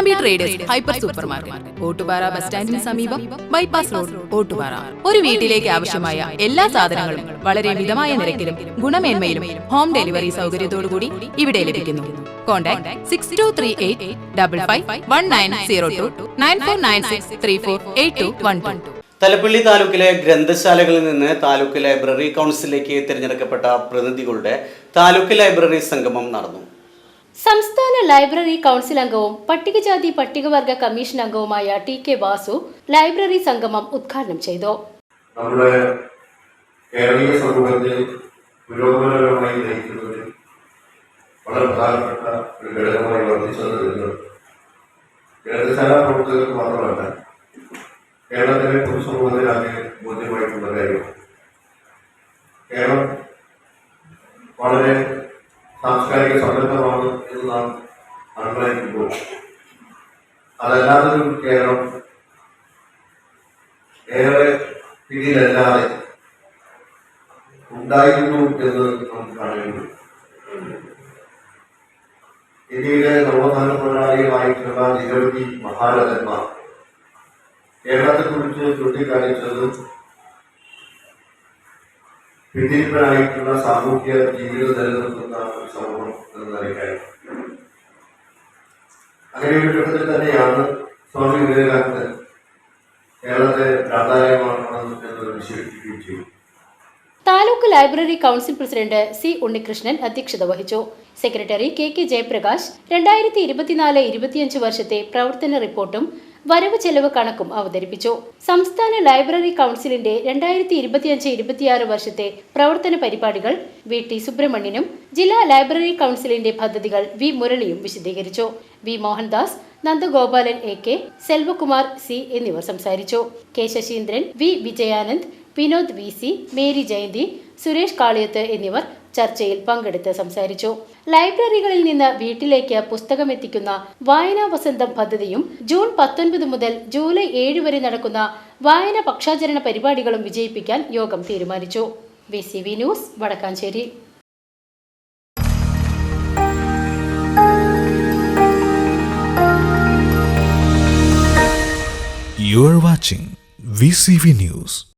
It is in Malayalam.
Pattambi traders hyper supermarket, Ottupara bus സ്റ്റാൻഡിന് സമീപം, ബൈപ്പാസ് റോഡ്, ഓട്ടുപാറ. ഒരു വീട്ടിലേക്ക് ആവശ്യമായ എല്ലാ സാധനങ്ങളും വളരെ മിതമായ നിരക്കിലും ഗുണമേന്മയിലും ഹോം ഡെലിവറി സൗകര്യത്തോടുകൂടി ഇവിടെ ലഭിക്കുന്നു. കോൺടാക്ട് 6238551902 9496348212. തലപ്പള്ളി താലൂക്കിലെ ഗ്രന്ഥശാലകളിൽ നിന്ന് താലൂക്ക് ലൈബ്രറി കൗൺസിലിലേക്ക് തിരഞ്ഞെടുക്കപ്പെട്ട പ്രതിനിധികളുടെ താലൂക്ക് ലൈബ്രറി സംഗമം നടന്നു. സംസ്ഥാന ലൈബ്രറി കൗൺസിൽ അംഗവും പട്ടികജാതി പട്ടികവർഗ കമ്മീഷൻ അംഗവുമായ ടി.കെ. വാസു ലൈബ്രറി സംഗമം ഉദ്ഘാടനം ചെയ്തു. നമ്മുടെ കേരളീയ സമൂഹത്തിൽ പുരോഗമനപരമായി നയിക്കുന്നതിൽ വളരെ പ്രധാനപ്പെട്ട ഒരു ഘടകമായി വർദ്ധിച്ചത് ഗ്രന്ഥശാല പ്രവർത്തകർക്ക് മാത്രമല്ല, കേരളത്തിലെ പൊതുസമൂഹത്തിലാകെ ബോധ്യമായിട്ടുള്ള കാര്യമാണ്. കേരളം വളരെ സാംസ്കാരിക സമൃദ്ധമാണ് എന്ന് നാം അനുമാനിക്കുമ്പോൾ അതല്ലാതെ കേരളം ഏറെ പിന്നിലല്ലാതെ ഉണ്ടായിരുന്നു എന്ന് നമുക്ക് കാണുന്നു. ഇന്ത്യയിലെ നവോത്ഥാന പോരാളികളായിട്ടുള്ള നിരവധി മഹാരഥന്മാർ കേരളത്തെക്കുറിച്ച് ചൂണ്ടിക്കാണിച്ചതും പിന്തിരിപ്പനായിട്ടുള്ള സാമൂഹ്യ ജീവിതം നിലനിർത്തുന്ന ഒരു സമൂഹം എന്ന് നിലയ്ക്കായി. അങ്ങനെ ഒരു ഘട്ടത്തിൽ തന്നെയാണ് സ്വാമി വിവേകാനന്ദൻ കേരളത്തെ ഭ്രാന്താലയമാക്കണം എന്ന് വിശേഷിപ്പിക്കുകയും ചെയ്തു. Taluk library council president C. Unnikrishnan അധ്യക്ഷത വഹിച്ചു. Secretary K. ജയപ്രകാശ് 2024-25 വർഷത്തെ പ്രവർത്തന റിപ്പോർട്ടും വരവ് ചെലവ് കണക്കും അവതരിപ്പിച്ചു. സംസ്ഥാന ലൈബ്രറി കൗൺസിലിന്റെ 2025-26 വർഷത്തെ പ്രവർത്തന പരിപാടികൾ വി.ടി. സുബ്രഹ്മണ്യനും ജില്ലാ ലൈബ്രറി കൗൺസിലിന്റെ പദ്ധതികൾ വി. മുരളിയും വിശദീകരിച്ചു. വി. മോഹൻദാസ്, നന്ദഗോപാലൻ എ.കെ., സെൽവകുമാർ സി എന്നിവർ സംസാരിച്ചു. കെ. ശശീന്ദ്രൻ, വി. വിജയാനന്ദ്, വിനോദ് വി.സി., മേരി ജയന്തി, സുരേഷ് കാളിയത്ത് എന്നിവർ ചർച്ചയിൽ പങ്കെടുത്ത് സംസാരിച്ചു. ലൈബ്രറികളിൽ നിന്ന് വീട്ടിലേക്ക് പുസ്തകമെത്തിക്കുന്ന വായനാ വസന്തം പദ്ധതിയും ജൂൺ 19 മുതൽ ജൂലൈ 7 വരെ നടക്കുന്ന വായന പക്ഷാചരണ പരിപാടികളും വിജയിപ്പിക്കാൻ യോഗം തീരുമാനിച്ചു. VCV news, Vadakkanchery. You are watching VCV News.